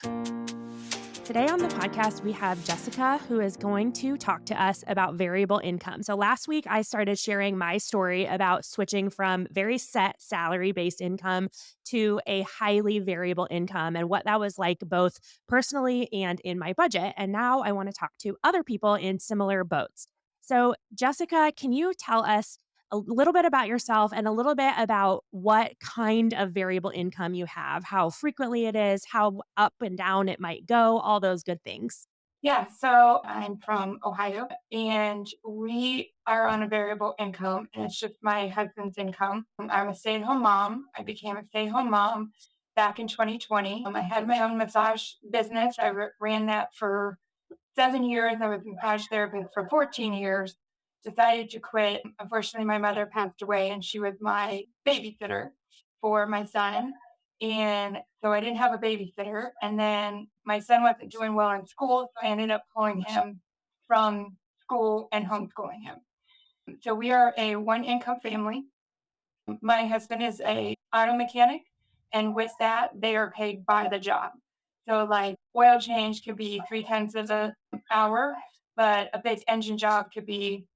Today on the podcast, we have Jessica, who is going to talk to us about variable income. So, last week, I started sharing my story about switching from very set salary based income to a highly variable income and what that was like both personally and in my budget. And now I want to talk to other people in similar boats. So, Jessica, can you tell us a little bit about yourself and a little bit about what kind of variable income you have, how frequently it is, how up and down it might go, all those good things. Yeah, so I'm from Ohio and we are on a variable income and it's just my husband's income. I'm a stay-at-home mom. I became a stay-at-home mom back in 2020. I had my own massage business. ran that for 7 years. I was a massage therapist for 14 years. Decided to quit. Unfortunately, my mother passed away and she was my babysitter for my son. And so I didn't have a babysitter. And then my son wasn't doing well in school. So I ended up pulling him from school and homeschooling him. So we are a one income family. My husband is a auto mechanic. And with that, they are paid by the job. So like oil change could be 3 times of the hour, but a big engine job could be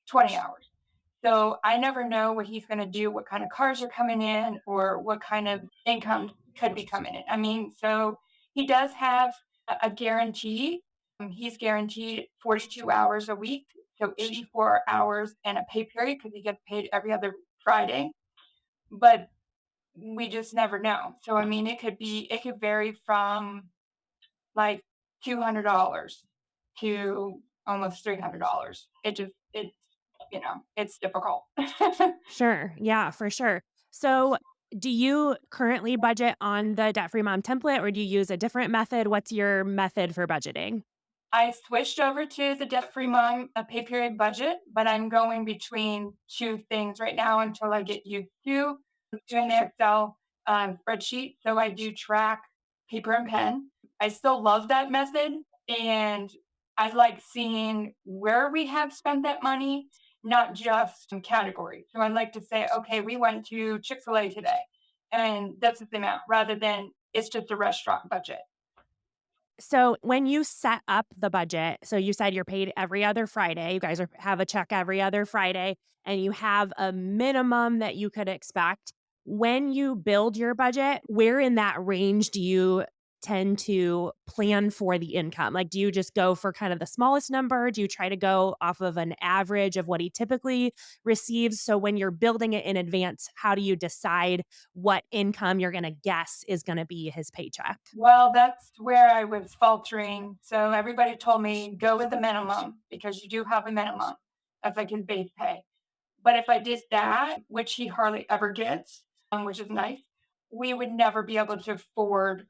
20 hours. So I never know what he's going to do, what kind of cars are coming in, or what kind of income could be coming in. I mean, so he does have a guarantee. He's guaranteed 42 hours a week, so 84 hours and a pay period because he gets paid every other Friday. But we just never know. So I mean, it could vary from like $200 to almost $300. It's difficult. Sure. Yeah, for sure. So, do you currently budget on the debt free mom template or do you use a different method? What's your method for budgeting? I switched over to the debt-free mom pay period budget, but I'm going between two things right now until I get used to doing the Excel spreadsheet. So I do track paper and pen. I still love that method, and I like seeing where we have spent that money, not just in categories. So I like to say, okay, we went to Chick-fil-A today, and that's the amount, rather than it's just a restaurant budget. So, when you set up the budget, so you said you're paid every other Friday, you guys have a check every other Friday, and you have a minimum that you could expect. When you build your budget, where in that range do you tend to plan for the income? Like, do you just go for kind of the smallest number? Do you try to go off of an average of what he typically receives? So, when you're building it in advance, how do you decide what income you're going to guess is going to be his paycheck? Well, that's where I was faltering. So everybody told me go with the minimum because you do have a minimum. That's like his base pay. But if I did that, which he hardly ever gets, which is nice, we would never be able to afford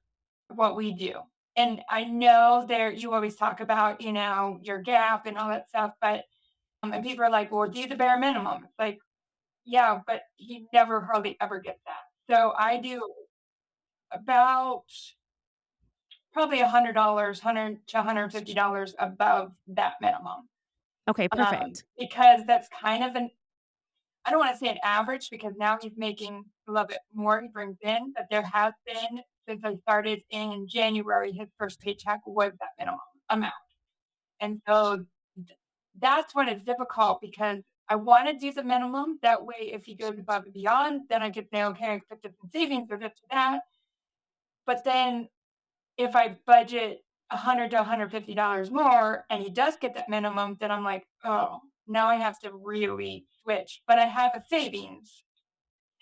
what we do. And I know there you always talk about, your gap and all that stuff, but and people are like, well, do the bare minimum. It's like, yeah, but he never hardly ever gets that. So I do about probably $100, 100 to $150 above that minimum. Okay, perfect. Because that's kind of I don't wanna say an average because now he's making a little bit more he brings in, but there has been since I started in January, his first paycheck was that minimum amount. And so that's when it's difficult because I wanna do the minimum. That way, if he goes above and beyond, then I could say, "Okay, I expect some savings or this or that." But then if I budget 100 to $150 more and he does get that minimum, then I'm like, oh, now I have to really switch. But I have a savings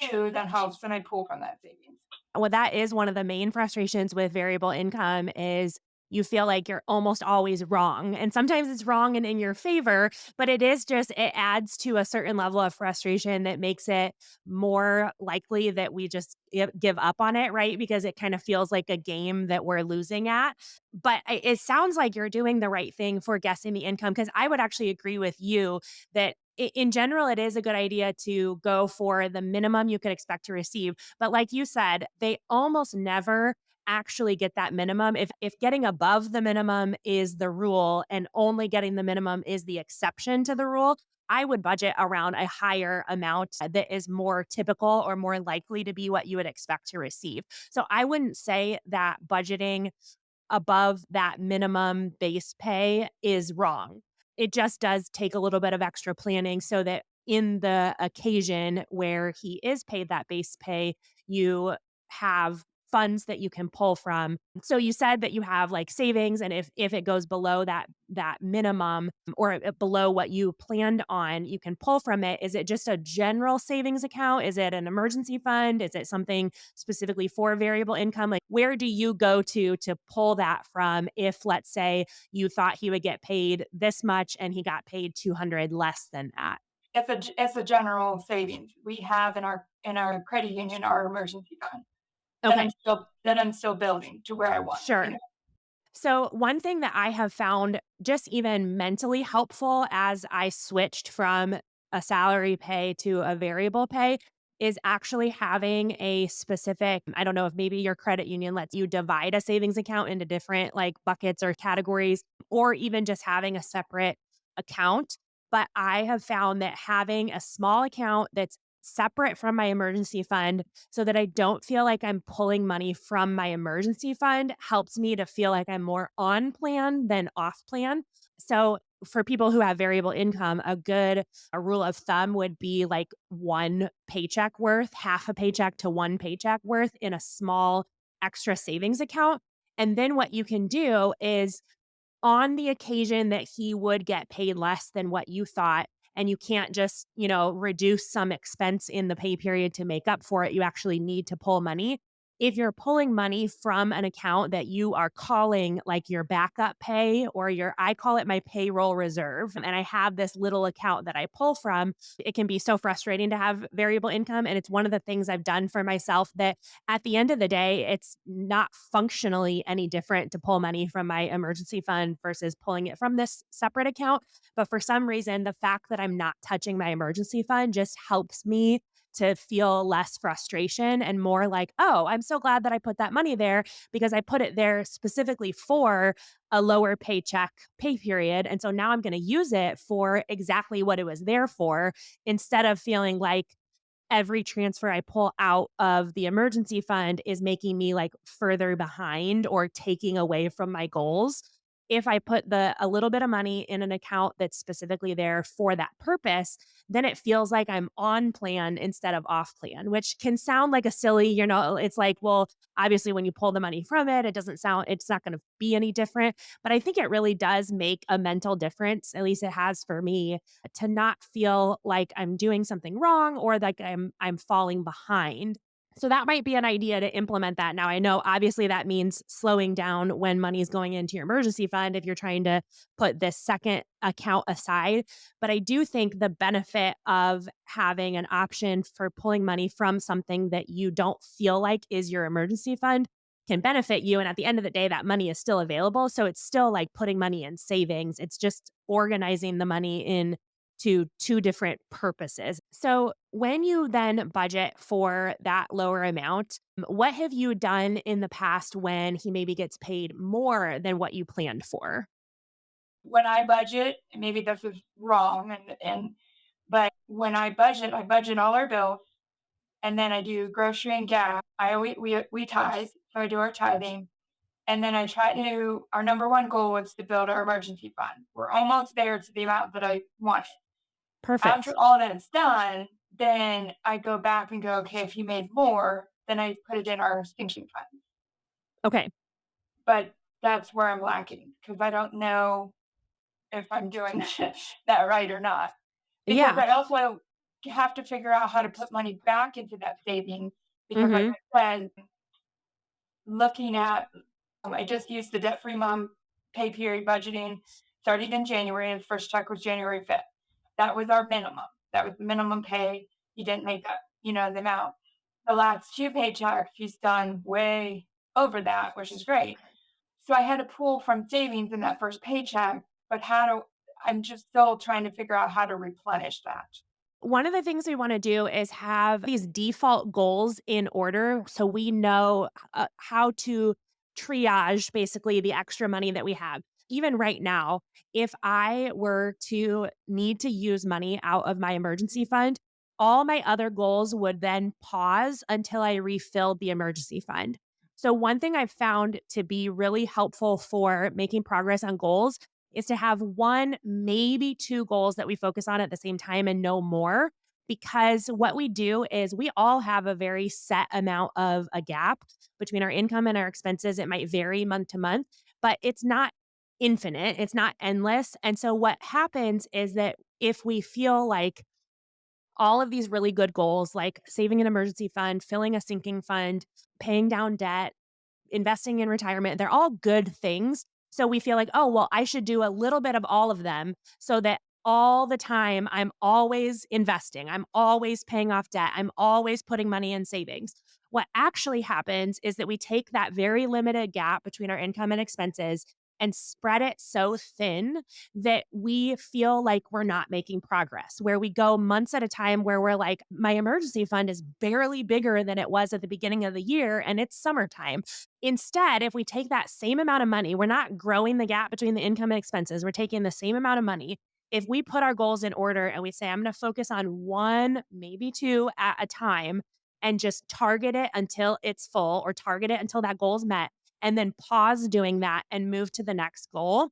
too that helps and I pull from that savings. Well, that is one of the main frustrations with variable income is you feel like you're almost always wrong. And sometimes it's wrong and in your favor, but it adds to a certain level of frustration that makes it more likely that we just give up on it, right? Because it kind of feels like a game that we're losing at. But it sounds like you're doing the right thing for guessing the income because I would actually agree with you that in general, it is a good idea to go for the minimum you could expect to receive. But like you said, they almost never actually get that minimum. If getting above the minimum is the rule and only getting the minimum is the exception to the rule, I would budget around a higher amount that is more typical or more likely to be what you would expect to receive. So I wouldn't say that budgeting above that minimum base pay is wrong. It just does take a little bit of extra planning so that in the occasion where he is paid that base pay, you have funds that you can pull from. So you said that you have like savings, and if it goes below that minimum or below what you planned on, you can pull from it. Is it just a general savings account? Is it an emergency fund? Is it something specifically for variable income? Like where do you go to pull that from if let's say you thought he would get paid this much and he got paid 200 less than that? It's a general savings we have in our credit union, our emergency fund Okay, that I'm still building to where I want it, you sure. know. So, one thing that I have found just even mentally helpful as I switched from a salary pay to a variable pay is actually having a specific, I don't know if maybe your credit union lets you divide a savings account into different like buckets or categories, or even just having a separate account. But I have found that having a small account that's separate from my emergency fund so that I don't feel like I'm pulling money from my emergency fund helps me to feel like I'm more on plan than off plan. So for people who have variable income, a rule of thumb would be like one paycheck worth, half a paycheck to one paycheck worth in a small extra savings account. And then what you can do is on the occasion that he would get paid less than what you thought, and you can't just, reduce some expense in the pay period to make up for it, you actually need to pull money. If you're pulling money from an account that you are calling like your backup pay or I call it my payroll reserve, and I have this little account that I pull from, it can be so frustrating to have variable income. And it's one of the things I've done for myself that at the end of the day, it's not functionally any different to pull money from my emergency fund versus pulling it from this separate account. But for some reason, the fact that I'm not touching my emergency fund just helps me to feel less frustration and more like, oh, I'm so glad that I put that money there because I put it there specifically for a lower paycheck pay period. And so now I'm going to use it for exactly what it was there for instead of feeling like every transfer I pull out of the emergency fund is making me like further behind or taking away from my goals. If I put the a little bit of money in an account that's specifically there for that purpose, then it feels like I'm on plan instead of off plan, which can sound like a silly, it's like, well, obviously when you pull the money from it, it's not going to be any different. But I think it really does make a mental difference. At least it has for me to not feel like I'm doing something wrong or like I'm falling behind. So that might be an idea to implement that. Now I know obviously that means slowing down when money is going into your emergency fund if you're trying to put this second account aside, but I do think the benefit of having an option for pulling money from something that you don't feel like is your emergency fund can benefit you, and at the end of the day that money is still available, so it's still like putting money in savings. It's just organizing the money in to two different purposes. So, when you then budget for that lower amount, what have you done in the past when he maybe gets paid more than what you planned for? When I budget, and maybe this is wrong, but when I budget all our bills, and then I do grocery and gas. I always we tithe, so I do our tithing, and then I try to. Our number one goal is to build our emergency fund. We're almost there to the amount that I want. After Perfect. all that is done, then I go back and go, okay, if you made more, then I put it in our sinking fund. Okay. But that's where I'm lacking because I don't know if I'm doing that right or not. Because Yeah. I also have to figure out how to put money back into that savings because, like Mhm. I said, looking at, I just used the debt free mom pay period budgeting starting in January, and the first check was January 5th. That was our minimum. That was the minimum pay. You didn't make that, the amount. The last two paychecks, he's done way over that, which is great. So I had to pull from savings in that first paycheck, but I'm just still trying to figure out how to replenish that. One of the things we wanna do is have these default goals in order so we know, how to triage basically the extra money that we have. Even right now, if I were to need to use money out of my emergency fund, all my other goals would then pause until I refilled the emergency fund. So, one thing I've found to be really helpful for making progress on goals is to have one, maybe two goals that we focus on at the same time and no more. Because what we do is we all have a very set amount of a gap between our income and our expenses. It might vary month to month, but it's not infinite, it's not endless. And so, what happens is that if we feel like all of these really good goals, like saving an emergency fund, filling a sinking fund, paying down debt, investing in retirement, they're all good things. So we feel like, oh, well, I should do a little bit of all of them so that all the time I'm always investing, I'm always paying off debt, I'm always putting money in savings. What actually happens is that we take that very limited gap between our income and expenses and spread it so thin that we feel like we're not making progress, where we go months at a time where we're like, my emergency fund is barely bigger than it was at the beginning of the year and it's summertime. Instead, if we take that same amount of money, we're not growing the gap between the income and expenses. We're taking the same amount of money. If we put our goals in order and we say, I'm going to focus on one, maybe two at a time and just target it until it's full or target it until that goal is met, and then pause doing that and move to the next goal,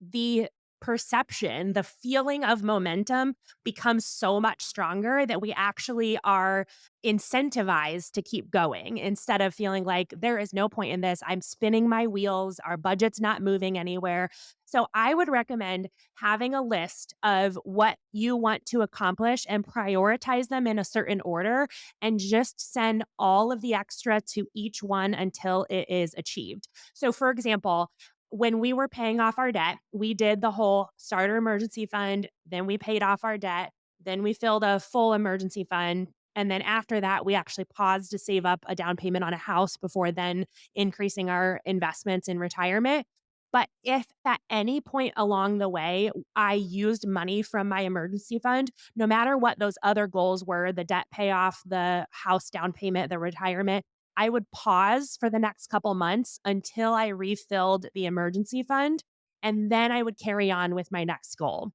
the perception, the feeling of momentum becomes so much stronger that we actually are incentivized to keep going instead of feeling like there is no point in this. I'm spinning my wheels. Our budget's not moving anywhere. So I would recommend having a list of what you want to accomplish and prioritize them in a certain order and just send all of the extra to each one until it is achieved. So, for example, when we were paying off our debt, we did the whole starter emergency fund, then we paid off our debt, then we filled a full emergency fund. And then after that, we actually paused to save up a down payment on a house before then increasing our investments in retirement. But if at any point along the way I used money from my emergency fund, no matter what those other goals were, the debt payoff, the house down payment, the retirement, I would pause for the next couple months until I refilled the emergency fund, and then I would carry on with my next goal.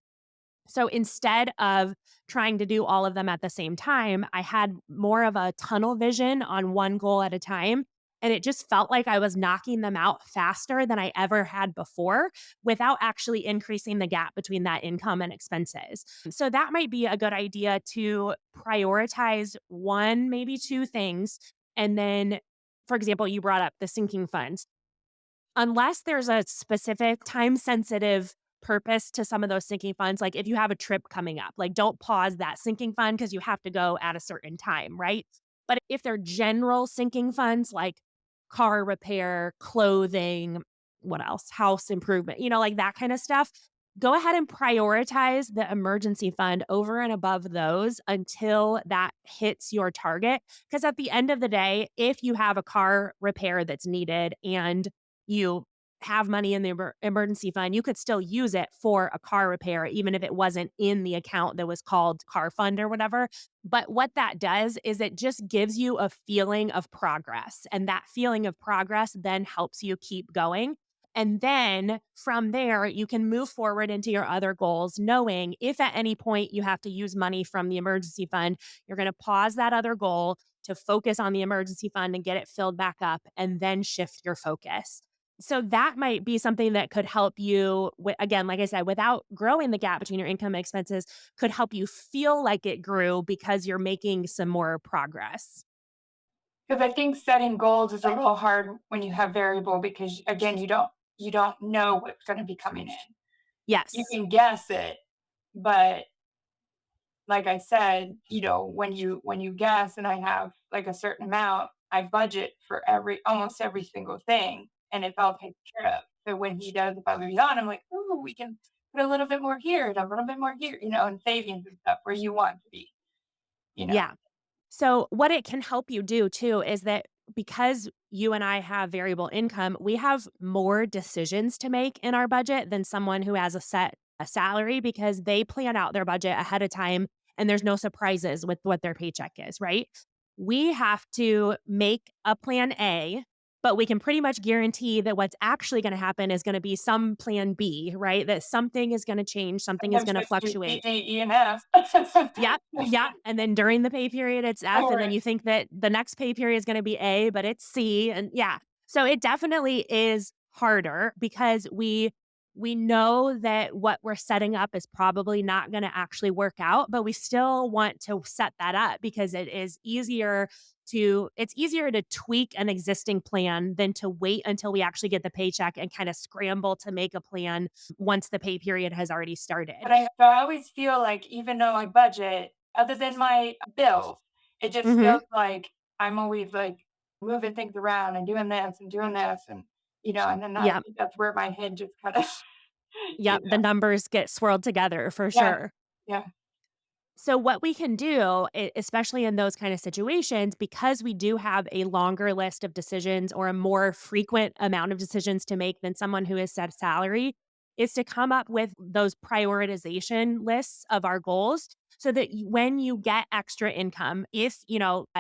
So instead of trying to do all of them at the same time, I had more of a tunnel vision on one goal at a time. And it just felt like I was knocking them out faster than I ever had before without actually increasing the gap between that income and expenses. So that might be a good idea to prioritize one, maybe two things. And then, for example, you brought up the sinking funds. Unless there's a specific time sensitive purpose to some of those sinking funds, like if you have a trip coming up, like don't pause that sinking fund because you have to go at a certain time, right? But if they're general sinking funds like car repair, clothing, what else? House improvement, like that kind of stuff, go ahead and prioritize the emergency fund over and above those until that hits your target. Because at the end of the day, if you have a car repair that's needed and you have money in the emergency fund, you could still use it for a car repair, even if it wasn't in the account that was called car fund or whatever. But what that does is it just gives you a feeling of progress. And that feeling of progress then helps you keep going. And then from there, you can move forward into your other goals, knowing if at any point you have to use money from the emergency fund, you're going to pause that other goal to focus on the emergency fund and get it filled back up and then shift your focus. So that might be something that could help you again, like I said, without growing the gap between your income and expenses, could help you feel like it grew because you're making some more progress. Because I think setting goals is a little hard when you have variable because again, you don't know what's going to be coming in. You Yes. can guess it, but like I said, when you guess and I have like a certain amount, I budget for almost every single thing and it's all taken care of. So when he does above and beyond, I'm like, oh, we can put a little bit more here and a little bit more here, and savings and stuff where you want to be, you know. Yeah. So, what it can help you do too is that because you and I have variable income, we have more decisions to make in our budget than someone who has a salary because they plan out their budget ahead of time and there's no surprises with what their paycheck is, right? We have to make a plan A but we can pretty much guarantee that what's actually going to happen is going to be some plan B, right? That something is going to change, something And is I'm going to supposed to do P, fluctuate. A, E, and F. Yep, yep, and then during the pay period, it's F, All and then right. you think that the next pay period is gonna be A, but it's C, and yeah. So it definitely is harder because we know that what we're setting up is probably not gonna actually work out, but we still want to set that up because it's easier to tweak an existing plan than to wait until we actually get the paycheck and kinda scramble to make a plan once the pay period has already started. I always feel like even though I budget, other than my bills, it just Mhm. feels like I'm always like moving things around and doing this and and then I Yep. think that's where my head just kind of Yep, the numbers get swirled together for yeah, sure. yeah. So what we can do, especially in those kind of situations, because we do have a longer list of decisions or a more frequent amount of decisions to make than someone who is set salary, is to come up with those prioritization lists of our goals so that when you get extra income, if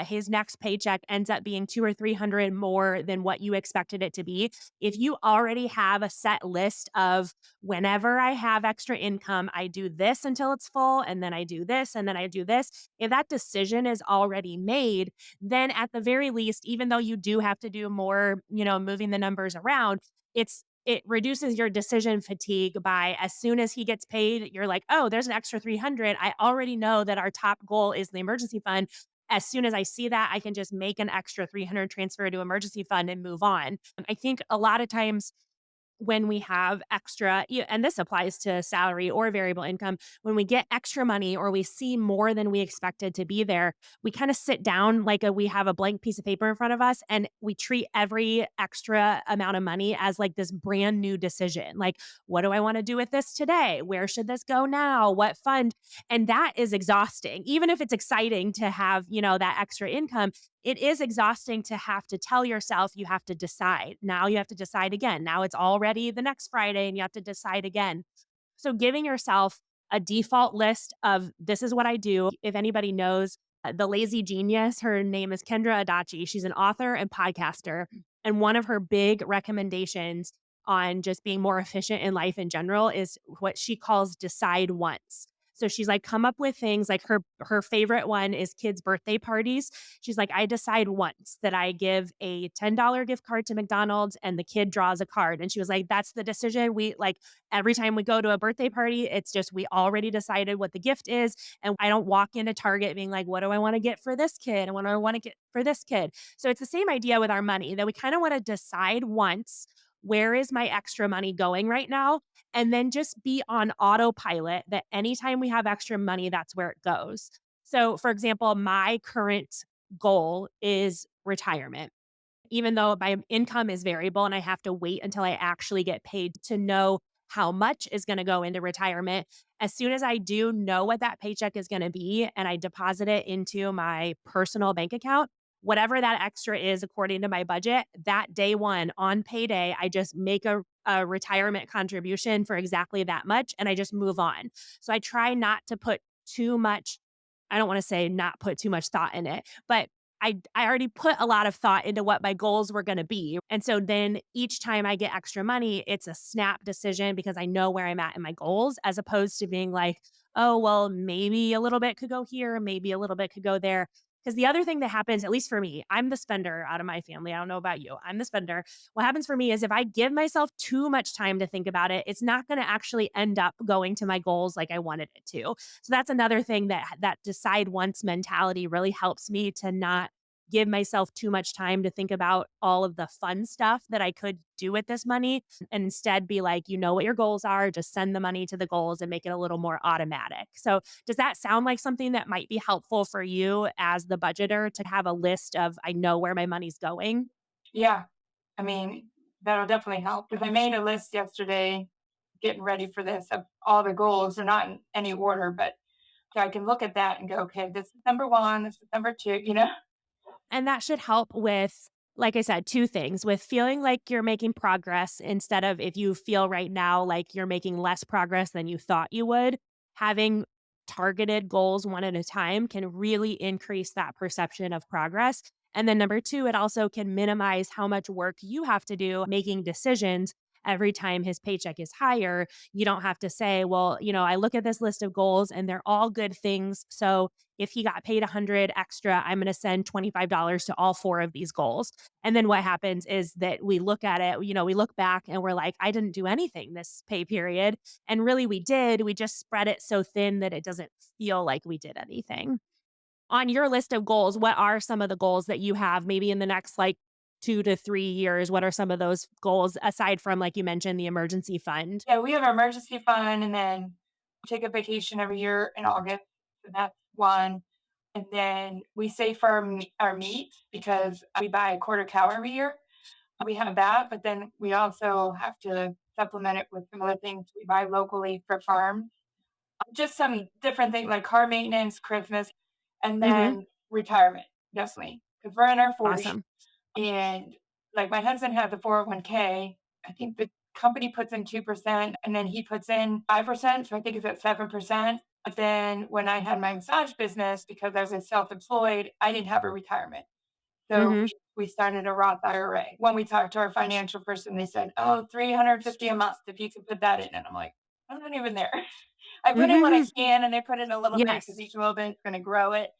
his next paycheck ends up being 2 or 300 more than what you expected it to be, if you already have a set list of whenever I have extra income, I do this until it's full, and then I do this, and then I do this. If that decision is already made, then at the very least, even though you do have to do more, moving the numbers around, it reduces your decision fatigue by as soon as he gets paid, you're like, oh, there's an extra 300. I already know that our top goal is the emergency fund. As soon as I see that, I can just make an extra 300 transfer to emergency fund and move on. I think a lot of times when we have extra, and this applies to salary or variable income, when we get extra money or we see more than we expected to be there, we kind of sit down like we have a blank piece of paper in front of us and we treat every extra amount of money as like this brand new decision. Like, what do I want to do with this today? Where should this go now? What fund? And that is exhausting. Even if it's exciting to have, that extra income, it is exhausting to have to tell yourself you have to decide. Now you have to decide again. Now it's already the next Friday and you have to decide again. So giving yourself a default list of this is what I do. If anybody knows the lazy genius, her name is Kendra Adachi. She's an author and podcaster. And one of her big recommendations on just being more efficient in life in general is what she calls decide once. So she's like, come up with things like her favorite one is kids' birthday parties. She's like, I decide once that I give a $10 gift card to McDonald's and the kid draws a card. And she was like, that's the decision. We like every time we go to a birthday party, it's just we already decided what the gift is. And I don't walk into Target being like, what do I want to get for this kid? And what do I want to get for this kid? So it's the same idea with our money that we kind of want to decide once, where is my extra money going right now? And then just be on autopilot that anytime we have extra money, that's where it goes. So, for example, my current goal is retirement. Even though my income is variable and I have to wait until I actually get paid to know how much is going to go into retirement. As soon as I do know what that paycheck is going to be and I deposit it into my personal bank account, whatever that extra is according to my budget, that day one on payday, I just make a retirement contribution for exactly that much and I just move on. So I try not to put too much, I don't want to say not put too much thought in it, but I already put a lot of thought into what my goals were gonna be, and so then each time I get extra money, it's a snap decision because I know where I'm at in my goals, as opposed to being like, "Oh, well, maybe a little bit could go here, maybe a little bit could go there." Because the other thing that happens, at least for me, I'm the spender out of my family, I don't know about you, I'm the spender. What happens for me is if I give myself too much time to think about it, it's not gonna actually end up going to my goals like I wanted it to. So that's another thing that decide once mentality really helps me to not give myself too much time to think about all of the fun stuff that I could do with this money and instead be like, you know what your goals are, just send the money to the goals and make it a little more automatic. So, does that sound like something that might be helpful for you as the budgeter to have a list of I know where my money's going? Yeah. I mean, that'll definitely help because I made a list yesterday getting ready for this of all the goals. They're not in any order, but so I can look at that and go, okay, this is number one, this is number two. And that should help with, like I said, 2 things, with feeling like you're making progress instead of if you feel right now like you're making less progress than you thought you would, having targeted goals one at a time can really increase that perception of progress. And then number 2, it also can minimize how much work you have to do making decisions every time his paycheck is higher. You don't have to say, well, I look at this list of goals and they're all good things. So if he got paid 100 extra, I'm going to send $25 to all 4 of these goals. And then what happens is that we look at it, we look back and we're like, I didn't do anything this pay period. And really we did. We just spread it so thin that it doesn't feel like we did anything. On your list of goals, what are some of the goals that you have maybe in the next like 2 to 3 years? What are some of those goals aside from, like you mentioned, the emergency fund? Yeah, we have our emergency fund, and then we take a vacation every year in August. So that's one. And then we save for our meat because we buy a quarter cow every year. We have that, but then we also have to supplement it with some other things we buy locally for farm. Just some different things like car maintenance, Christmas, and Mhm. then retirement, definitely. Because we're in our 40s. Awesome. And like my husband has a 401k. I think the company puts in 2% and then he puts in 5%. So I think it's at 7%. But then when I had my massage business, because I was self employed, I didn't have a retirement. So Mhm. we started a Roth IRA. When we talked to our financial person, they said, oh, 350 a month if you could put that in. And I'm like, I'm not even there. I put in what I Mhm. can and they put in a little bit because Yes. each little bit is going to grow it.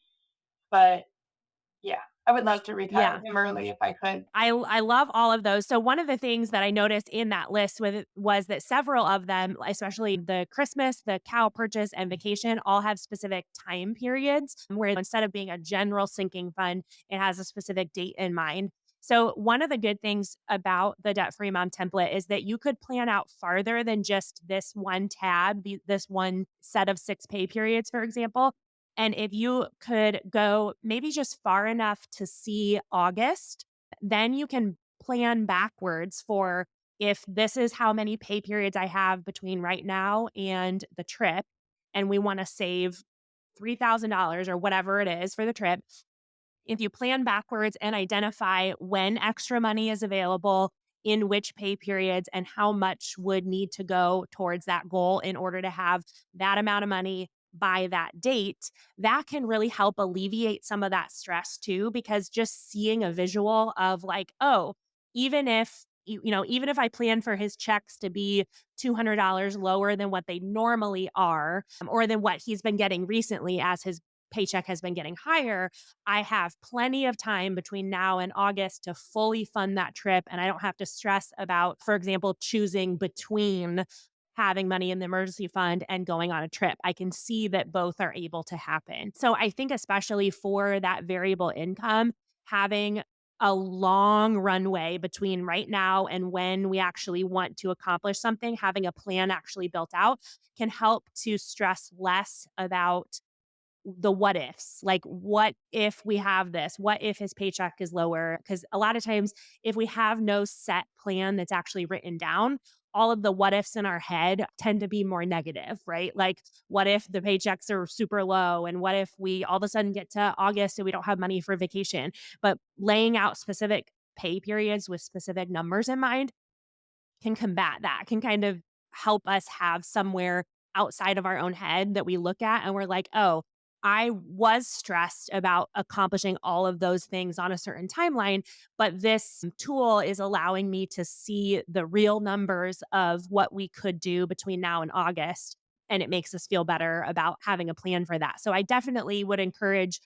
But yeah, I would love to retire Yeah. him early if I could. I love all of those. So one of the things that I noticed in that list with was that several of them, especially the Christmas, the cow purchase, and vacation, all have specific time periods where instead of being a general sinking fund, it has a specific date in mind. So one of the good things about the debt free mom template is that you could plan out farther than just this one tab, this one set of 6 pay periods, for example. And if you could go maybe just far enough to see August, then you can plan backwards for if this is how many pay periods I have between right now and the trip, and we want to save $3,000 or whatever it is for the trip, if you plan backwards and identify when extra money is available, in which pay periods, and how much would need to go towards that goal in order to have that amount of money by that date, that can really help alleviate some of that stress too. Because just seeing a visual of like, oh, even if even if I plan for his checks to be $200 lower than what they normally are, or than what he's been getting recently as his paycheck has been getting higher, I have plenty of time between now and August to fully fund that trip. And I don't have to stress about, for example, choosing between having money in the emergency fund and going on a trip. I can see that both are able to happen. So I think, especially for that variable income, having a long runway between right now and when we actually want to accomplish something, having a plan actually built out can help to stress less about the what ifs. Like, what if we have this? What if his paycheck is lower? Because a lot of times, if we have no set plan that's actually written down, all of the what ifs in our head tend to be more negative, right? Like, what if the paychecks are super low? And what if we all of a sudden get to August and we don't have money for vacation? But laying out specific pay periods with specific numbers in mind can combat that, can kind of help us have somewhere outside of our own head that we look at and we're like, "Oh, I was stressed about accomplishing all of those things on a certain timeline, but this tool is allowing me to see the real numbers of what we could do between now and August." And it makes us feel better about having a plan for that. So I definitely would encourage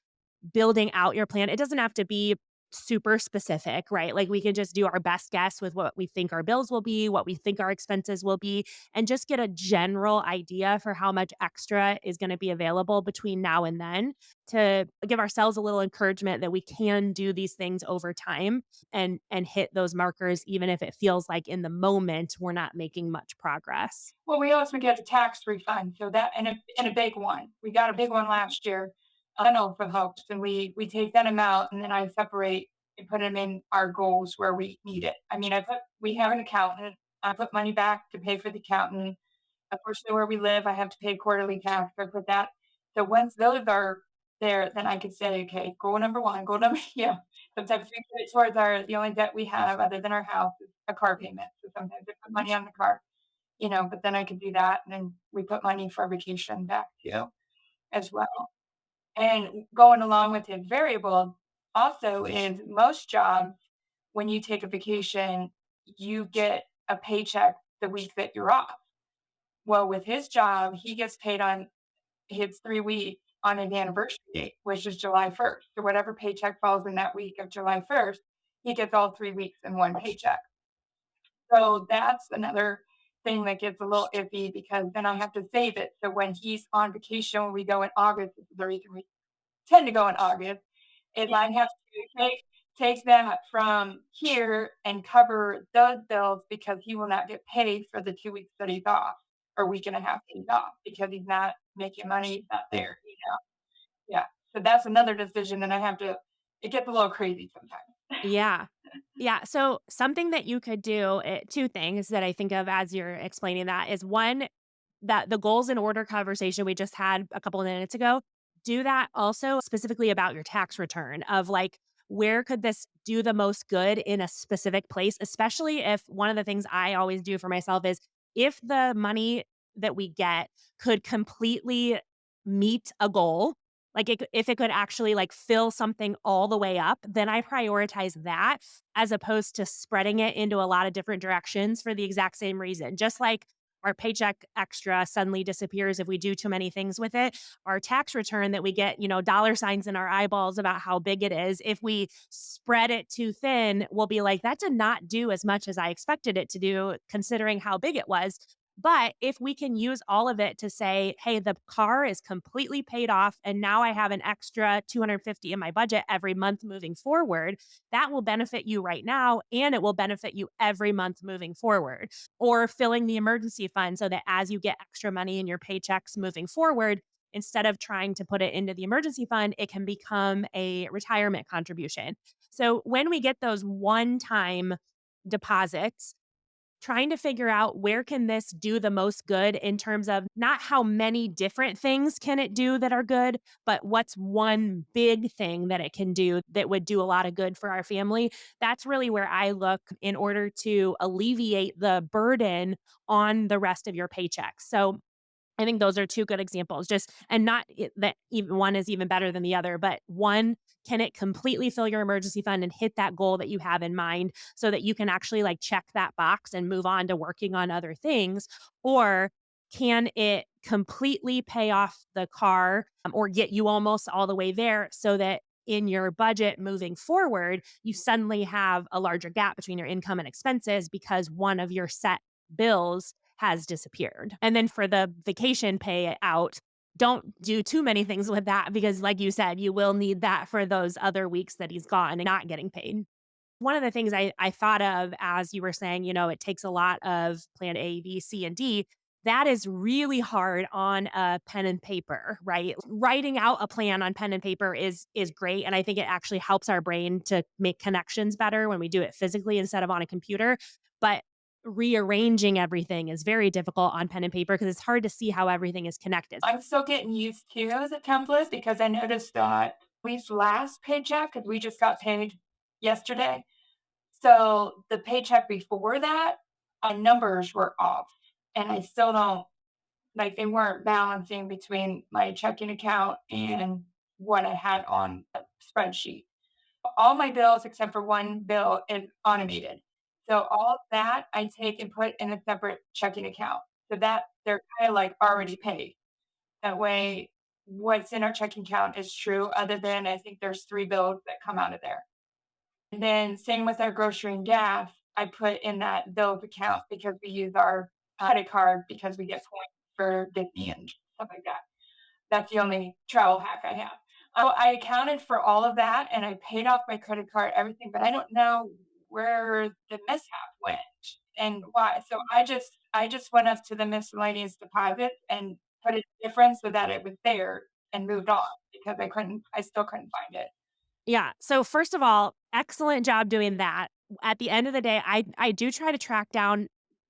building out your plan. It doesn't have to be super specific, right? Like, we can just do our best guess with what we think our bills will be, what we think our expenses will be, and just get a general idea for how much extra is going to be available between now and then, to give ourselves a little encouragement that we can do these things over time and hit those markers even if it feels like in the moment we're not making much progress. Well, we also get a tax refund, so that and a big one. We got a big one last year, I know for folks, and we take that amount and then I separate and put them in our goals where we need it. I mean, we have an accountant. I put money back to pay for the accountant. Unfortunately, where we live, I have to pay quarterly tax. I put that. So once those are there, then I could say, okay, goal number one, goal number, sometimes we put it towards the only debt we have other than our house is a car payment. So sometimes I put money on the car, but then I could do that. And then we put money for vacation back too, as well. And going along with his variable, Also, is most jobs, when you take a vacation, you get a paycheck the week that you're off. Well, with his job, he gets paid on his 3 weeks on an anniversary date, which is July 1st. So whatever paycheck falls in that week of July 1st, he gets all 3 weeks in one paycheck. So that's another thing that gets a little iffy because then I have to save it. So when he's on vacation, when we go in August, this is the reason we tend to go in August, is I have to take that from here and cover those bills because he will not get paid for the 2 weeks that he's off or week and a half that he's off because he's not making money, he's not there, you know? Yeah. So that's another decision and I have to it gets a little crazy sometimes. Yeah. Yeah, so something that you could do, 2 things that I think of as you're explaining that is, 1, that the goals in order conversation we just had a couple of minutes ago, do that also specifically about your tax return of, like, where could this do the most good in a specific place, especially if one of the things I always do for myself is if the money that we get could completely meet a goal, like, if it could actually, like, fill something all the way up, then I prioritize that as opposed to spreading it into a lot of different directions for the exact same reason. Just like our paycheck extra suddenly disappears if we do too many things with it, our tax return that we get, dollar signs in our eyeballs about how big it is, if we spread it too thin, we'll be like, "That did not do as much as I expected it to do considering how big it was." But if we can use all of it to say, "Hey, the car is completely paid off and now I have an extra 250 in my budget every month moving forward," that will benefit you right now and it will benefit you every month moving forward. Or filling the emergency fund so that as you get extra money in your paychecks moving forward, instead of trying to put it into the emergency fund, it can become a retirement contribution. So when we get those one-time deposits, trying to figure out where can this do the most good in terms of not how many different things can it do that are good, but what's one big thing that it can do that would do a lot of good for our family. That's really where I look in order to alleviate the burden on the rest of your paycheck. So I think those are 2 good examples, just and not that even one is even better than the other, but one, can it completely fill your emergency fund and hit that goal that you have in mind so that you can actually, like, check that box and move on to working on other things? Or can it completely pay off the car, or get you almost all the way there so that in your budget moving forward, you suddenly have a larger gap between your income and expenses because one of your set bills has disappeared. And then for the vacation payout, don't do too many things with that because, like you said, you will need that for those other weeks that he's gone and not getting paid. One of the things I thought of as you were saying, it takes a lot of plan A, B, C, and D. That is really hard on a pen and paper, right? Writing out a plan on pen and paper is great, and I think it actually helps our brain to make connections better when we do it physically instead of on a computer. But rearranging everything is very difficult on pen and paper because it's hard to see how everything is connected. I'm still getting used to the templates because I noticed that we've last paycheck because we just got paid yesterday. So the paycheck before that, numbers were off, and I still don't like they weren't balancing between my checking account and what I had on the spreadsheet. All my bills except for one bill is automated. So all of that I take and put in a separate checking account. So that they're kind of like already paid. That way, what's in our checking account is true, other than I think there's 3 bills that come out of there. And then same with our grocery and gas, I put in that bills account because we use our credit card because we get points for Disney and stuff like that. That's the only travel hack I have. I accounted for all of that and I paid off my credit card, everything, but I don't know where the mishap went and why. So I just went up to the miscellaneous deposit and put it different so that it was there and moved on because I still couldn't find it. Yeah. So first of all, excellent job doing that. At the end of the day, I do try to track down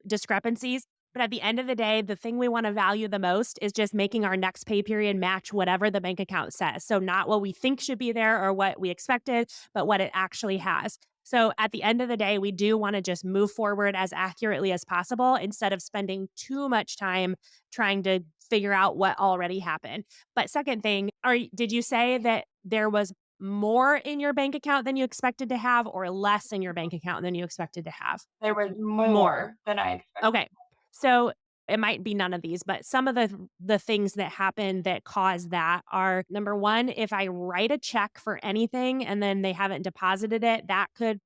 discrepancies, but at the end of the day, the thing we want to value the most is just making our next pay period match whatever the bank account says. So not what we think should be there or what we expected, but what it actually has. So at the end of the day, we do want to just move forward as accurately as possible instead of spending too much time trying to figure out what already happened. But second thing, did you say that there was more in your bank account than you expected to have or less in your bank account than you expected to have? There was More. more than I expected. Okay. So it might be none of these, but some of the things that happen that cause that are number 1, if I write a check for anything and then they haven't deposited it, that could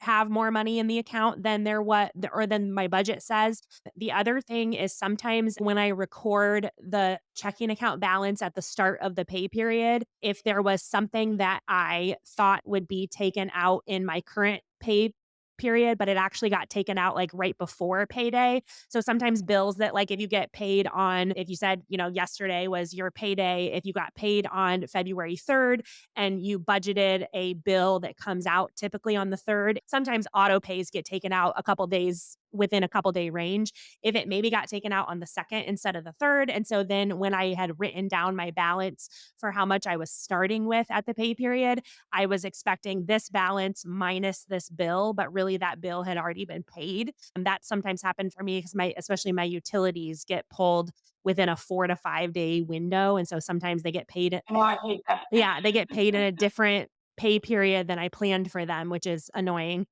have more money in the account than their what or than my budget says. The other thing is sometimes when I record the checking account balance at the start of the pay period, if there was something that I thought would be taken out in my current pay period, but it actually got taken out like right before payday. So sometimes bills that like if you get paid on, if you said, yesterday was your payday, if you got paid on February 3rd, and you budgeted a bill that comes out typically on the 3rd, sometimes auto pays get taken out a couple days within a couple day range. If it maybe got taken out on the 2nd instead of the 3rd. And so then when I had written down my balance for how much I was starting with at the pay period, I was expecting this balance minus this bill, but really that bill had already been paid. And that sometimes happened for me because especially my utilities get pulled within a 4 to 5 day window. And so sometimes they get paid. No, I hate that. Yeah, they get paid in a different pay period than I planned for them, which is annoying.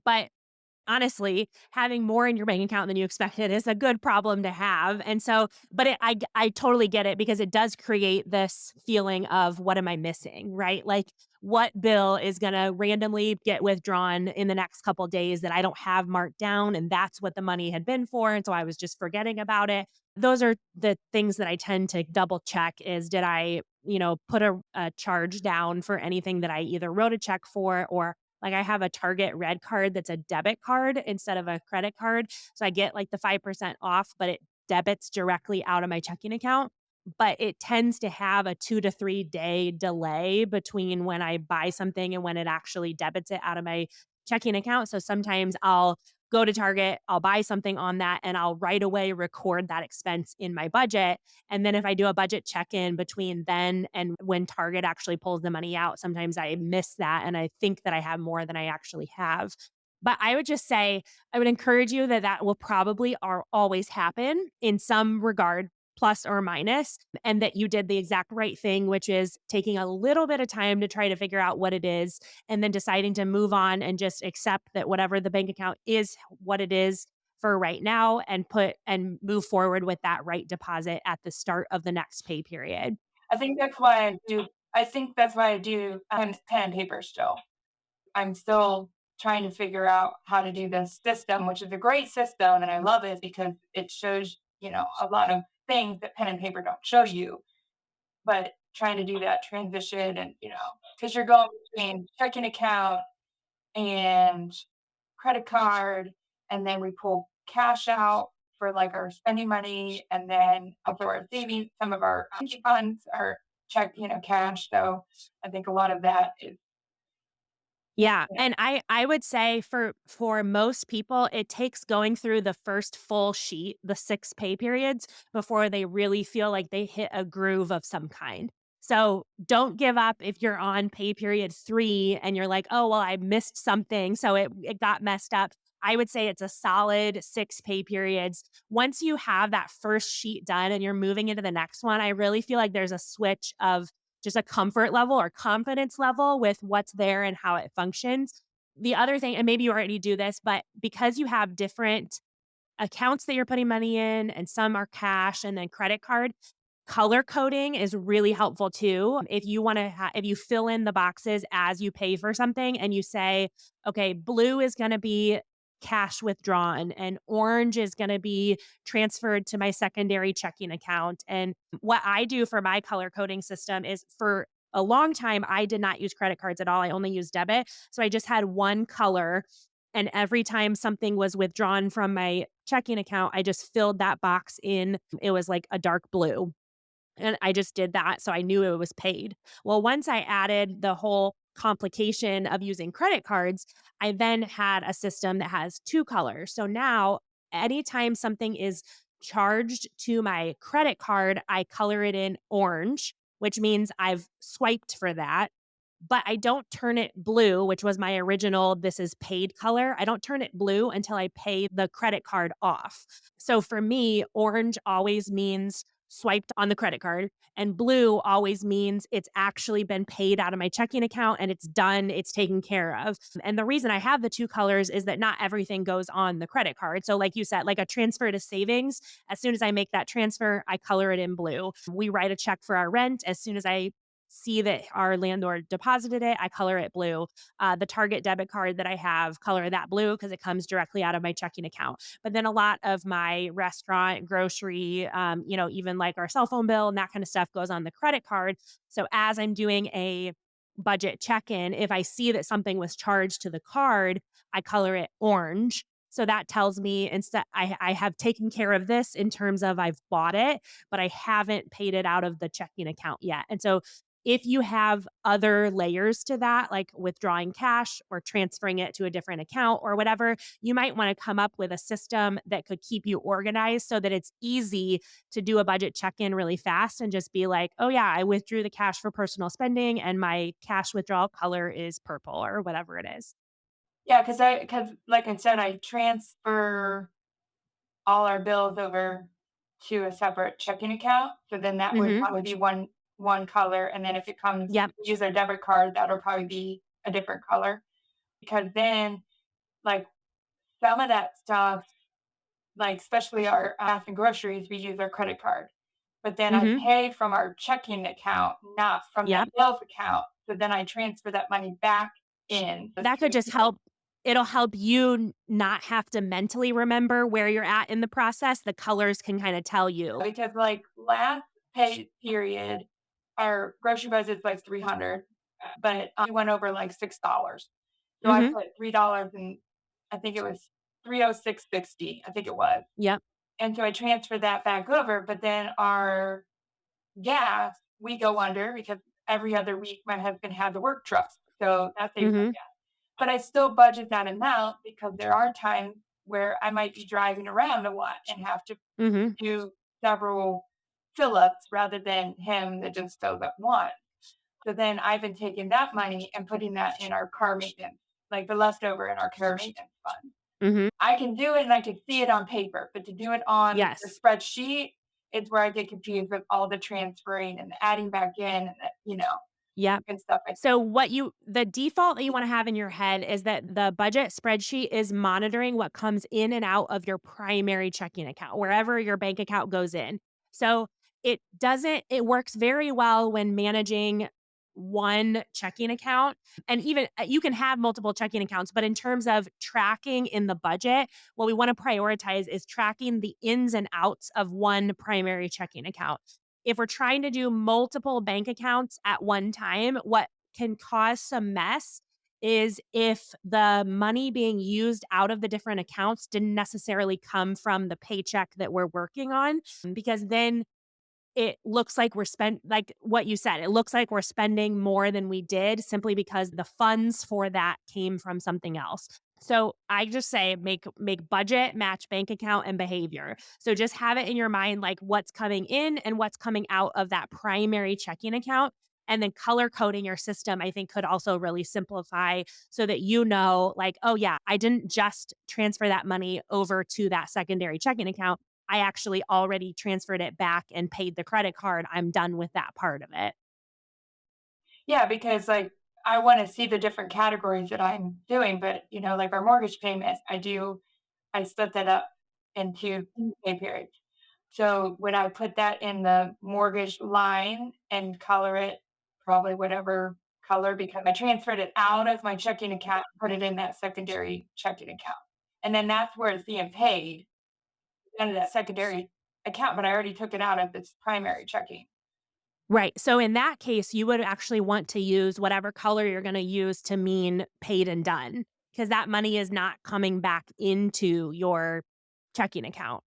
But honestly, having more in your bank account than you expected is a good problem to have. And so, but I totally get it because it does create this feeling of what am I missing, right? Like what bill is going to randomly get withdrawn in the next couple days that I don't have marked down, and that's what the money had been for, and so I was just forgetting about it. Those are the things that I tend to double check is did I, put a charge down for anything that I either wrote a check for or like I have a Target Red card that's a debit card instead of a credit card. So I get like the 5% off, but it debits directly out of my checking account. But it tends to have a 2 to 3 day delay between when I buy something and when it actually debits it out of my checking account. So sometimes I'll go to Target, I'll buy something on that, and I'll right away record that expense in my budget. And then if I do a budget check in between then and when Target actually pulls the money out, sometimes I miss that and I think that I have more than I actually have. But I would just say, I would encourage you that that will probably always happen in some regard, plus or minus, and that you did the exact right thing, which is taking a little bit of time to try to figure out what it is and then deciding to move on and just accept that whatever the bank account is, what it is for right now, and move forward with that right deposit at the start of the next pay period. I think that's why I do pen and paper still. I'm still trying to figure out how to do this system, which is a great system, and I love it because it shows, a lot of things that pen and paper don't show you. But trying to do that transition and, because you're going between checking account and credit card, and then we pull cash out for like our spending money, and then also our savings. Some of our funds are cash. So I think a lot of that is, Yeah, you know, and I would say for most people, it takes going through the first full sheet, the 6 pay periods, before they really feel like they hit a groove of some kind. So, don't give up if you're on pay period 3 and you're like, "Oh, well, I missed something, so it got messed up." I would say it's a solid 6 pay periods. Once you have that first sheet done and you're moving into the next one, I really feel like there's a switch of just a comfort level or confidence level with what's there and how it functions. The other thing, and maybe you already do this, but because you have different accounts that you're putting money in and some are cash and then credit card, color coding is really helpful too. If you want to, if you fill in the boxes as you pay for something and you say, okay, blue is going to be cash withdrawn and orange is going to be transferred to my secondary checking account. And what I do for my color coding system is for a long time, I did not use credit cards at all. I only used debit. So I just had one color. And every time something was withdrawn from my checking account, I just filled that box in. It was like a dark blue. And I just did that, so I knew it was paid. Well, once I added the whole complication of using credit cards, I then had a system that has 2 colors. So now anytime something is charged to my credit card, I color it in orange, which means I've swiped for that, but I don't turn it blue, which was my original "this is paid" color. I don't turn it blue until I pay the credit card off. So for me, orange always means swiped on the credit card, and blue always means it's actually been paid out of my checking account and it's done, it's taken care of. And the reason I have the two colors is that not everything goes on the credit card. So, like you said, like a transfer to savings, as soon as I make that transfer, I color it in blue. We write a check for our rent. As soon as I see that our landlord deposited it, I color it blue. The Target debit card that I have, color that blue because it comes directly out of my checking account. But then a lot of my restaurant, grocery, even like our cell phone bill and that kind of stuff goes on the credit card. So as I'm doing a budget check in, if I see that something was charged to the card, I color it orange. So that tells me instead I have taken care of this in terms of I've bought it, but I haven't paid it out of the checking account yet. And so if you have other layers to that, like withdrawing cash or transferring it to a different account or whatever, you might want to come up with a system that could keep you organized so that it's easy to do a budget check in really fast and just be like, oh, yeah, I withdrew the cash for personal spending and my cash withdrawal color is purple or whatever it is. Yeah, because like I said, I transfer all our bills over to a separate checking account, so then that would Hmm. probably be one color, and then if it comes Yep. use our debit card, that'll probably be a different color, because then, like, some of that stuff, like, especially our gas and groceries, we use our credit card, but then I Hmm. pay from our checking account, not from that Yep. bills account, so then I transfer that money back in the That could just stream. help. It'll help you not have to mentally remember where you're at in the process. The colors can kind of tell you. Because, like, last pay period, our grocery budget's like 300, but we went over like $6. So I Hmm. put $3 and I think it was 306.60, I think it was. Yep. And so I transferred that back over, but then our gas, we go under because every other week my husband had the work truck. So that saves on Hmm. gas. But I still budget that amount because there are times where I might be driving around a lot and have to Hmm. do several fill-ups rather than him that just fills up one. So then I've been taking that money and putting that in our car maintenance, like the leftover in our car maintenance fund. Hmm. I can do it and I can see it on paper, but to do it on the Yes. spreadsheet, it's where I get confused with all the transferring and the adding back in and Yep. and stuff like So the default that you wanna have in your head is that the budget spreadsheet is monitoring what comes in and out of your primary checking account, wherever your bank account goes in. So, it works very well when managing one checking account, and even you can have multiple checking accounts, but in terms of tracking in the budget, what we wanna prioritize is tracking the ins and outs of one primary checking account. If we're trying to do multiple bank accounts at one time, what can cause some mess is if the money being used out of the different accounts didn't necessarily come from the paycheck that we're working on, because then it looks like we're spent like what you said, it looks like we're spending more than we did simply because the funds for that came from something else. So I just say make budget match bank account and behavior. So just have it in your mind like what's coming in and what's coming out of that primary checking account. And then color coding your system, I think, could also really simplify so that you know, like, oh, yeah, I didn't just transfer that money over to that secondary checking account. I actually already transferred it back and paid the credit card. I'm done with that part of it. Yeah, because, like, I wanna see the different categories that I'm doing, but, like our mortgage payment, I split that up into pay periods. So, when I put that in the mortgage line and color it probably whatever color because I transferred it out of my checking account and put it in that secondary checking account. And then that's where it's being paid, into that secondary account, but I already took it out of this primary checking. Right. So in that case, you would actually want to use whatever color you're going to use to mean paid and done because that money is not coming back into your checking account.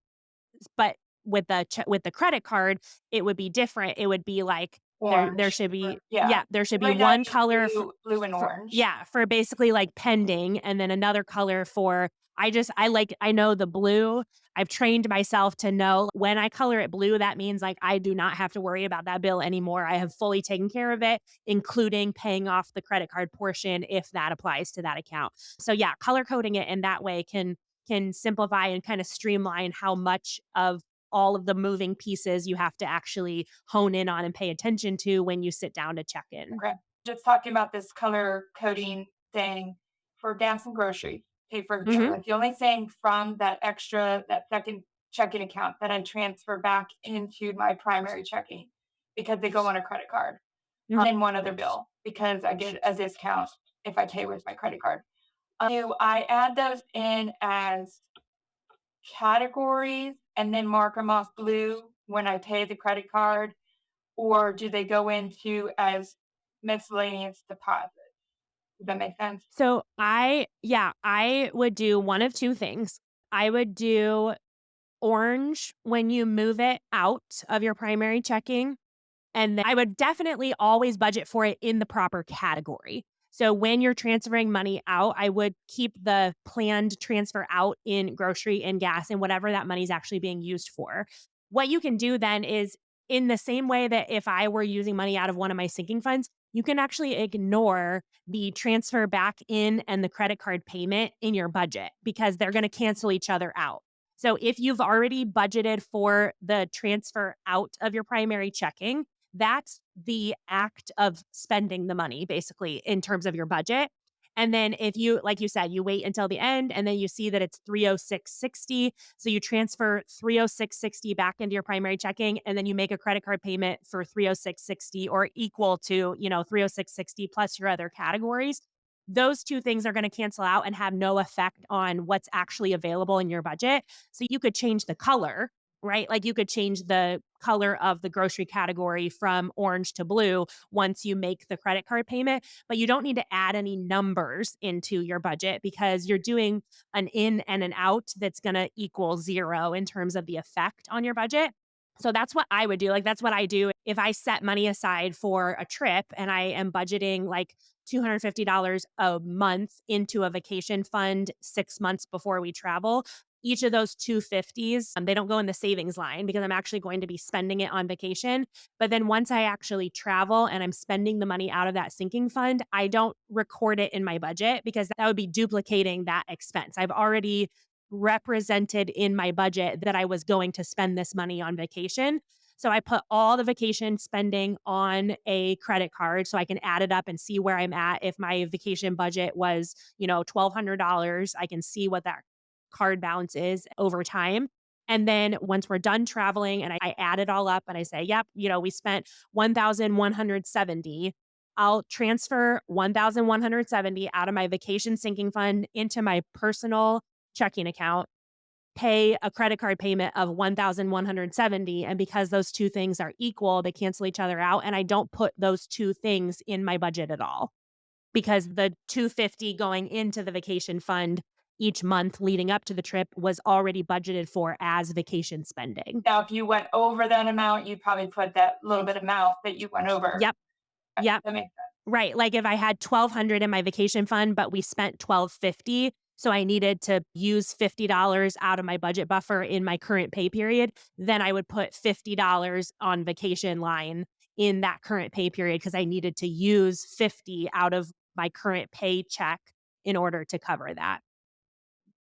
But with the credit card, it would be different. It would be like there Orange should or be yeah. there should be Right now I one use color blue and for orange. yeah, for basically like pending and then another color for I know the blue. I've trained myself to know when I color it blue, that means like I do not have to worry about that bill anymore. I have fully taken care of it, including paying off the credit card portion if that applies to that account. So yeah, color coding it in that way can simplify and kind of streamline how much of all of the moving pieces you have to actually hone in on and pay attention to when you sit down to check in. Okay. Just talking about this color coding thing for gas and grocery, pay for the trip. Mhm. Like the only thing from that second checking account that I transfer back into my primary checking because they go on a credit card and one other bill because I get a discount if I pay with my credit card. Do I add those in as categories and then mark them off blue when I pay the credit card? Or do they go into as miscellaneous deposits? Does that make sense? I would do one of 2 things. I would do orange when you move it out of your primary checking. And then I would definitely always budget for it in the proper category. So when you're transferring money out, I would keep the planned transfer out in grocery and gas and whatever that money is actually being used for. What you can do then is in the same way that if I were using money out of one of my sinking funds, you can actually ignore the transfer back in and the credit card payment in your budget because they're going to cancel each other out. So if you've already budgeted for the transfer out of your primary checking, that's the act of spending the money basically in terms of your budget. And then if you like you said, you wait until the end and then you see that it's 306.60, so you transfer 306.60 back into your primary checking and then you make a credit card payment for 306.60 or equal to, 306.60 plus your other categories. Those two things are going to cancel out and have no effect on what's actually available in your budget. So you could change the color, right? Like you could change the color of the grocery category from orange to blue once you make the credit card payment, but you don't need to add any numbers into your budget because you're doing an in and an out that's going to equal 0 in terms of the effect on your budget. So that's what I would do. Like that's what I do if I set money aside for a trip and I am budgeting like $250 a month into a vacation fund 6 months before we travel. Each of those 250s, they don't go in the savings line because I'm actually going to be spending it on vacation. But then once I actually travel and I'm spending the money out of that sinking fund, I don't record it in my budget because that would be duplicating that expense. I've already represented in my budget that I was going to spend this money on vacation. So I put all the vacation spending on a credit card so I can add it up and see where I'm at. If my vacation budget was, $1,200, I can see what that card balance is over time. And then once we're done traveling and I add it all up and I say, yep, we spent 1,170. I'll transfer 1,170 out of my vacation sinking fund into my personal checking account, pay a credit card payment of 1,170. And because those two things are equal, they cancel each other out. And I don't put those two things in my budget at all because the 250 going into the vacation fund each month leading up to the trip was already budgeted for as vacation spending. Now, if you went over that amount, you'd probably put that little bit amount that you went over. Yep. Yep. That makes sense. Right, like, if I had 1,200 in my vacation fund, but we spent 1,250, so I needed to use $50 out of my budget buffer in my current pay period, then I would put $50 on vacation line in that current pay period because I needed to use 50 out of my current paycheck in order to cover that.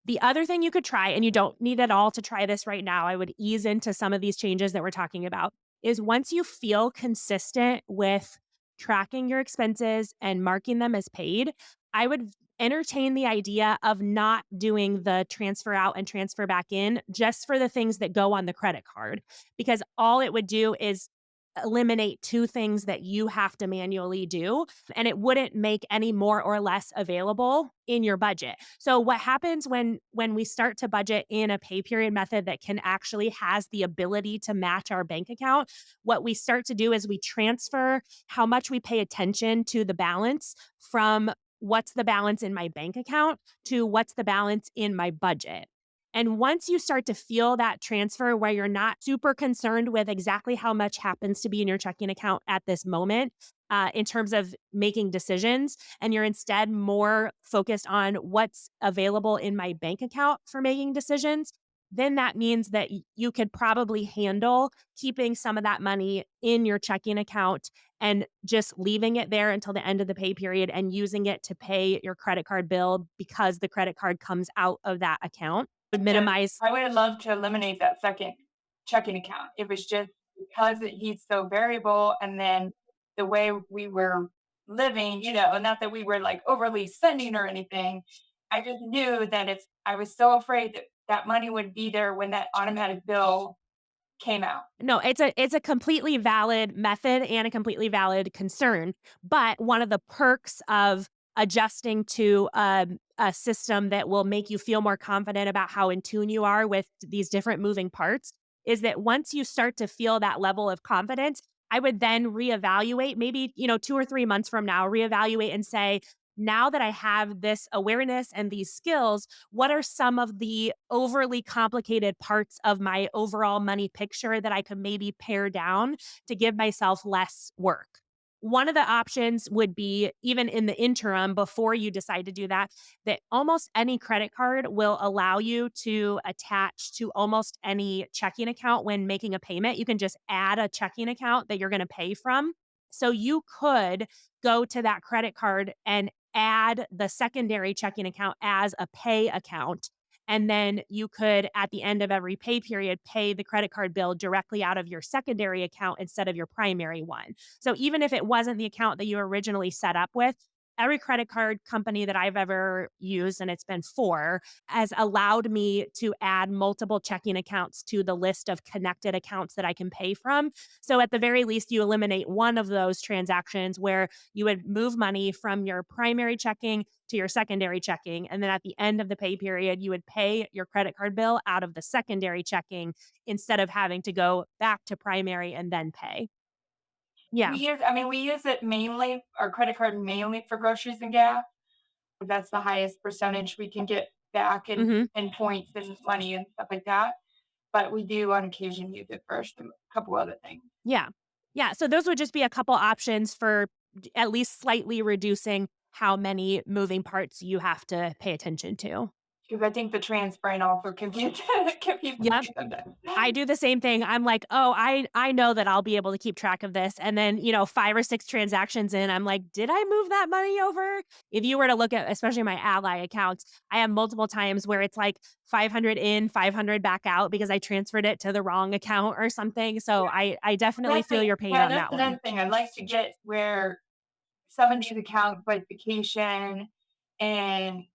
The other thing you could try, and you don't need at all to try this right now, I would ease into some of these changes that we're talking about, is once you feel consistent with tracking your expenses and marking them as paid, I would entertain the idea of not doing the transfer out and transfer back in just for the things that go on the credit card, because all it would do is eliminate two things that you have to manually do and it wouldn't make any more or less available in your budget. So what happens when we start to budget in a pay period method that can actually has the ability to match our bank account, what we start to do is we transfer how much we pay attention to the balance from what's the balance in my bank account to what's the balance in my budget. And once you start to feel that transfer where you're not super concerned with exactly how much happens to be in your checking account at this moment, in terms of making decisions, and you're instead more focused on what's available in my bank account for making decisions, then that means that you could probably handle keeping some of that money in your checking account and just leaving it there until the end of the pay period and using it to pay your credit card bill because the credit card comes out of that account would Because minimize. I would love to eliminate that second. checking account. It was just because he's so variable, and then the way we were living, not that we were like overly spending or anything. I just knew that I was so afraid that that money would be there when that automatic bill came out. No, it's a completely valid method and a completely valid concern. But one of the perks of adjusting to a system that will make you feel more confident about how in tune you are with these different moving parts is that once you start to feel that level of confidence, I would then reevaluate, maybe, 2 or 3 months from now, reevaluate and say, now that I have this awareness and these skills, what are some of the overly complicated parts of my overall money picture that I could maybe pare down to give myself less work? One of the options would be, even in the interim before you decide to do that, that almost any credit card will allow you to attach to almost any checking account when making a payment. You can just add a checking account that you're going to pay from. So you could go to that credit card and add the secondary checking account as a pay account. And then you could, at the end of every pay period, pay the credit card bill directly out of your secondary account instead of your primary one. So even if it wasn't the account that you originally set up with, every credit card company that I've ever used, and it's been four, has allowed me to add multiple checking accounts to the list of connected accounts that I can pay from. So at the very least, you eliminate one of those transactions where you would move money from your primary checking to your secondary checking. And then at the end of the pay period, you would pay your credit card bill out of the secondary checking instead of having to go back to primary and then pay. Yeah. We use it mainly, our credit card mainly for groceries and gas. That's the highest percentage we can get back Hmm. in points and money and stuff like that. But we do on occasion use it for a couple other things. Yeah. Yeah. So those would just be a couple options for at least slightly reducing how many moving parts you have to pay attention to. Because I think the transferring also confuses Yep. me sometimes. I do the same thing. I'm like, "Oh, I know that I'll be able to keep track of this." And then, 5 or 6 transactions in, I'm like, "Did I move that money over?" If you were to look at especially my Ally accounts, I have multiple times where it's like 500 in, 500 back out because I transferred it to the wrong account or something. So I definitely feel your pain on That's that one. another thing I'd like to get where some of these accounts like vacation and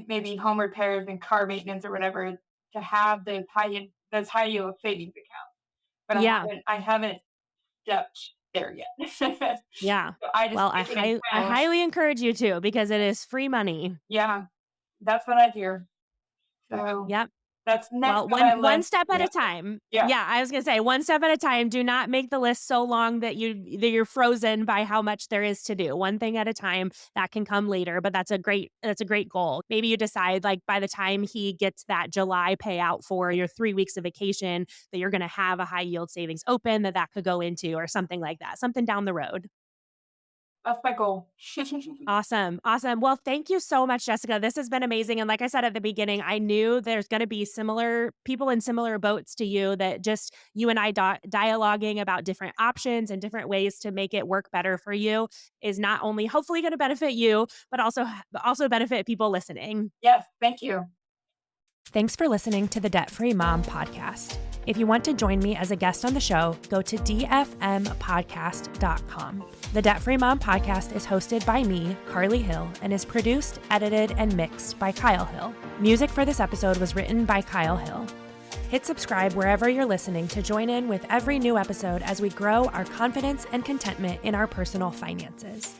maybe home repairs and car maintenance or whatever to have those high yield savings accounts. But Yeah. I haven't stepped there yet. Yeah. So I just Well, keep it in I cash. highly encourage you to because it is free money. Yeah, that's what I hear. So Yep. that's next Well, on one my one list. step at Yeah. a time. Yeah. Yeah, I was gonna say one step at a time. Do not make the list so long that you're frozen by how much there is to do. One thing at a time. That can come later, but that's a great goal. Maybe you decide like by the time he gets that July payout for your 3 weeks of vacation that you're gonna have a high yield savings open that could go into or something like that. Something down the road. That's my goal. Awesome. Awesome. Well, thank you so much, Jessica. This has been amazing. And like I said at the beginning, I knew there's going to be similar people in similar boats to you that just you and I dialoguing about different options and different ways to make it work better for you is not only hopefully going to benefit you, but also benefit people listening. Yes, thank you. Thanks for listening to the Debt Free Mom podcast. If you want to join me as a guest on the show, go to dfmpodcast.com. The Debt Free Mom podcast is hosted by me, Carly Hill, and is produced, edited, and mixed by Kyle Hill. Music for this episode was written by Kyle Hill. Hit subscribe wherever you're listening to join in with every new episode as we grow our confidence and contentment in our personal finances.